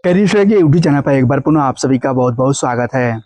Career share के YouTube channel पर एक बार पुनः आप सभी का बहुत बहुत स्वागत है।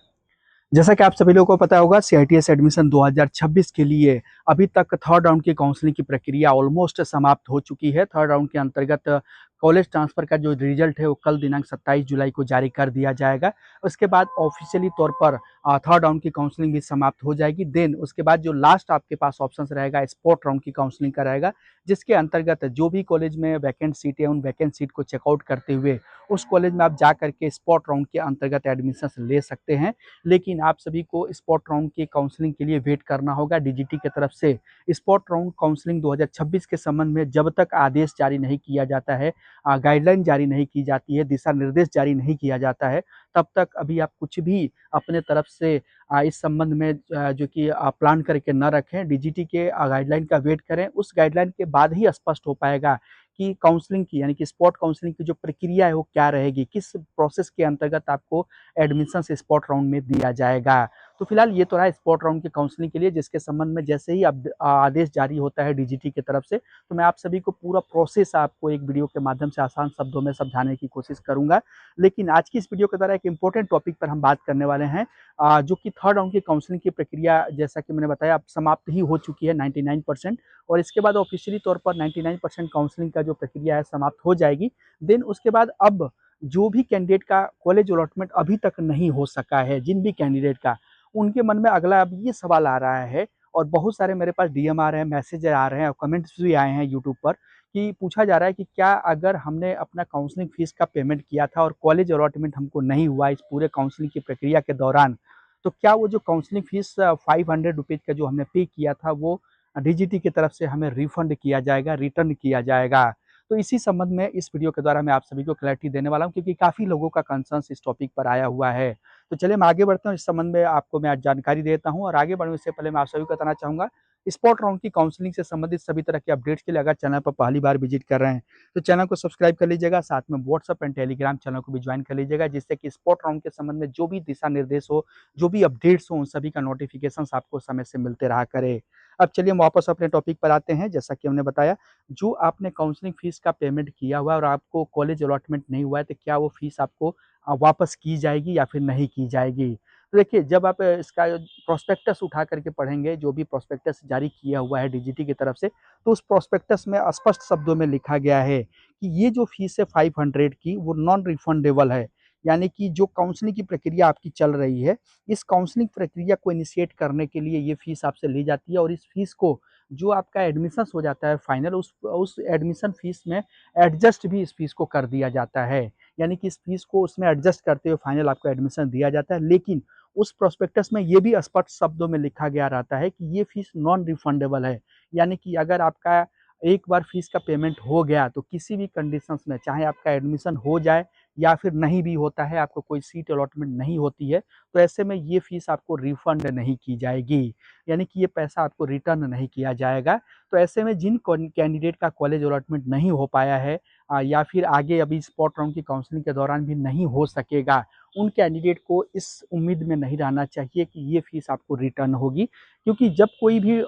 जैसा कि आप सभी लोगों को पता होगा, सीआईटीएस एडमिशन 2026 के लिए अभी तक थर्ड राउंड की काउंसलिंग की प्रक्रिया ऑलमोस्ट समाप्त हो चुकी है। थर्ड राउंड के अंतर्गत कॉलेज ट्रांसफर का जो रिजल्ट है वो कल दिनांक 27 जुलाई को जारी कर दिया जाएगा। उसके बाद ऑफिशियली तौर पर थर्ड राउंड की काउंसलिंग भी समाप्त हो जाएगी। देन उसके बाद जो लास्ट आपके पास ऑप्शन रहेगा स्पॉट राउंड की काउंसलिंग का रहेगा, जिसके अंतर्गत जो भी कॉलेज में वैकेंट सीट है उन वैकेंट सीट को चेकआउट करते हुए उस कॉलेज में आप जा करके स्पॉट राउंड के अंतर्गत एडमिशन ले सकते हैं। लेकिन आप सभी को स्पॉट राउंड की काउंसलिंग के लिए वेट करना होगा डीजीटी की तरफ से। स्पॉट राउंड काउंसलिंग 2026 के संबंध में जब तक आदेश जारी नहीं किया जाता है, गाइडलाइन जारी नहीं की जाती है, दिशा निर्देश जारी नहीं किया जाता है, तब तक अभी आप कुछ भी अपने तरफ से इस संबंध में जो कि प्लान करके न रखें। डीजीटी के गाइडलाइन का वेट करें। उस गाइडलाइन के बाद ही स्पष्ट हो पाएगा कि काउंसलिंग की यानी कि स्पॉट काउंसलिंग की जो प्रक्रिया है वो क्या रहेगी, किस प्रोसेस के अंतर्गत आपको एडमिशन स्पॉट राउंड में दिया जाएगा। तो फिलहाल ये तो रहा स्पॉट राउंड की काउंसलिंग के लिए, जिसके संबंध में जैसे ही अब आदेश जारी होता है डीजीटी की तरफ से, तो मैं आप सभी को पूरा प्रोसेस आपको एक वीडियो के माध्यम से आसान शब्दों में समझाने की कोशिश करूंगा। लेकिन आज की इस वीडियो के द्वारा एक इंपॉर्टेंट टॉपिक पर हम बात करने वाले हैं, जो कि थर्ड राउंड की काउंसलिंग की प्रक्रिया, जैसा कि मैंने बताया, अब समाप्त ही हो चुकी है 99%। और इसके बाद ऑफिशियली तौर पर 99% काउंसलिंग का जो प्रक्रिया है समाप्त हो जाएगी। देन उसके बाद अब जो भी कैंडिडेट का कॉलेज अलॉटमेंट अभी तक नहीं हो सका है, जिन भी कैंडिडेट का, उनके मन में अगला अब ये सवाल आ रहा है, और बहुत सारे मेरे पास डीएम आ रहे हैं, मैसेज आ रहे हैं और कमेंट्स भी आए हैं यूट्यूब पर, कि पूछा जा रहा है कि क्या अगर हमने अपना काउंसलिंग फीस का पेमेंट किया था और कॉलेज अलॉटमेंट हमको नहीं हुआ इस पूरे काउंसलिंग की प्रक्रिया के दौरान, तो क्या वो जो काउंसलिंग फीस 500 रुपीज़ का जो हमने पे किया था वो डीजीटी की तरफ से हमें रिफंड किया जाएगा, रिटर्न किया जाएगा। तो इसी संबंध में इस वीडियो के द्वारा मैं आप सभी को क्लैरिटी देने वाला हूं, क्योंकि काफ़ी लोगों का कंसर्न इस टॉपिक पर आया हुआ है। तो चलिए हम आगे बढ़ते हैं, इस संबंध में आपको मैं आज जानकारी देता हूं। और आगे बढ़ने से पहले मैं आप सभी को बताना चाहूँगा, स्पॉट राउंड की काउंसलिंग से संबंधित सभी तरह के अपडेट्स के लिए अगर चैनल पर पहली बार विजिट कर रहे हैं तो चैनल को सब्सक्राइब कर लीजिएगा, साथ में व्हाट्सअप एंड टेलीग्राम चैनल को भी ज्वाइन कर लीजिएगा, जिससे कि स्पॉट राउंड के संबंध में जो भी दिशा निर्देश हो, जो भी अपडेट्स हो, उन सभी का नोटिफिकेशन आपको समय से मिलते रहा करे। अब चलिए हम वापस अपने टॉपिक पर आते हैं। जैसा कि हमने बताया, जो आपने काउंसलिंग फीस का पेमेंट किया हुआ है और आपको कॉलेज अलॉटमेंट नहीं हुआ है, तो क्या वो फीस आपको वापस की जाएगी या फिर नहीं की जाएगी। तो देखिए, जब आप इसका प्रोस्पेक्टस उठा करके पढ़ेंगे, जो भी प्रोस्पेक्टस जारी किया हुआ है डीजीटी की तरफ से, तो उस प्रोस्पेक्टस में स्पष्ट शब्दों में लिखा गया है कि ये जो फीस है 500 की, वो नॉन रिफंडेबल है। यानी कि जो काउंसलिंग की प्रक्रिया आपकी चल रही है, इस काउंसलिंग प्रक्रिया को इनिशिएट करने के लिए ये फीस आपसे ली जाती है, और इस फीस को जो आपका एडमिशन हो जाता है फाइनल, उस एडमिशन फीस में एडजस्ट भी इस फीस को कर दिया जाता है। यानी कि इस फीस को उसमें एडजस्ट करते हुए फाइनल आपको एडमिशन दिया जाता है। लेकिन उस प्रोस्पेक्टस में ये भी स्पष्ट शब्दों में लिखा गया रहता है कि ये फीस नॉन रिफंडेबल है। यानी कि अगर आपका एक बार फीस का पेमेंट हो गया तो किसी भी कंडीशंस में, चाहे आपका एडमिशन हो जाए या फिर नहीं भी होता है, आपको कोई सीट अलॉटमेंट नहीं होती है, तो ऐसे में ये फीस आपको रिफंड नहीं की जाएगी। यानी कि ये पैसा आपको रिटर्न नहीं किया जाएगा। तो ऐसे में जिन कैंडिडेट का कॉलेज अलॉटमेंट नहीं हो पाया है, या फिर आगे अभी स्पॉट राउंड की काउंसलिंग के दौरान भी नहीं हो सकेगा, उन कैंडिडेट को इस उम्मीद में नहीं रहना चाहिए कि ये फीस आपको रिटर्न होगी। क्योंकि जब कोई भी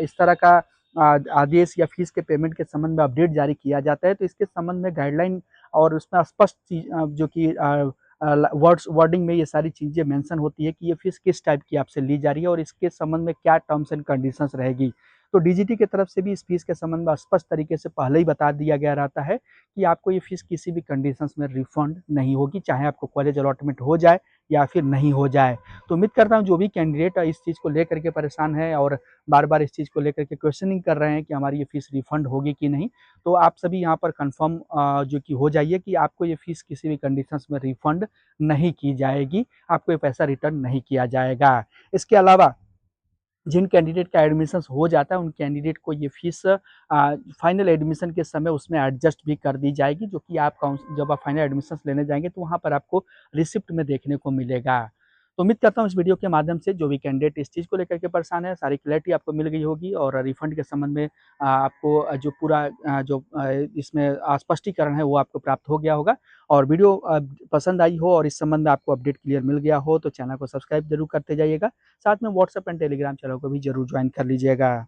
इस तरह का आदेश या फीस के पेमेंट के संबंध में अपडेट जारी किया जाता है, तो इसके संबंध में गाइडलाइन और उसमें स्पष्ट चीज जो कि वर्डिंग में ये सारी चीज़ें मेंशन होती है कि ये फीस किस टाइप की आपसे ली जा रही है और इसके संबंध में क्या टर्म्स एंड कंडीशंस रहेगी। तो डीजीटी की तरफ से भी इस फीस के संबंध में स्पष्ट तरीके से पहले ही बता दिया गया रहता है कि आपको ये फीस किसी भी कंडीशंस में रिफंड नहीं होगी, चाहे आपको कॉलेज अलॉटमेंट हो जाए या फिर नहीं हो जाए। तो उम्मीद करता हूँ जो भी कैंडिडेट इस चीज़ को लेकर के परेशान है और बार बार इस चीज़ को लेकर के क्वेश्चनिंग कर रहे हैं कि हमारी ये फीस रिफंड होगी कि नहीं, तो आप सभी यहाँ पर कंफर्म जो कि हो जाइए कि आपको ये फीस किसी भी कंडीशंस में रिफंड नहीं की जाएगी, आपको ये पैसा रिटर्न नहीं किया जाएगा। इसके अलावा जिन कैंडिडेट का एडमिशन हो जाता है, उन कैंडिडेट को ये फीस फाइनल एडमिशन के समय उसमें एडजस्ट भी कर दी जाएगी, जो कि आप जब आप फाइनल एडमिशन लेने जाएंगे तो वहाँ पर आपको रिसिप्ट में देखने को मिलेगा। तो उम्मीद करता हूँ इस वीडियो के माध्यम से जो भी कैंडिडेट इस चीज़ को लेकर के परेशान है, सारी क्लैरिटी आपको मिल गई होगी, और रिफंड के संबंध में आपको जो पूरा इसमें स्पष्टीकरण है वो आपको प्राप्त हो गया होगा। और वीडियो पसंद आई हो और इस संबंध में आपको अपडेट क्लियर मिल गया हो तो चैनल को सब्सक्राइब जरूर करते जाइएगा, साथ में व्हाट्सएप एंड टेलीग्राम चैनल को भी जरूर ज्वाइन कर लीजिएगा।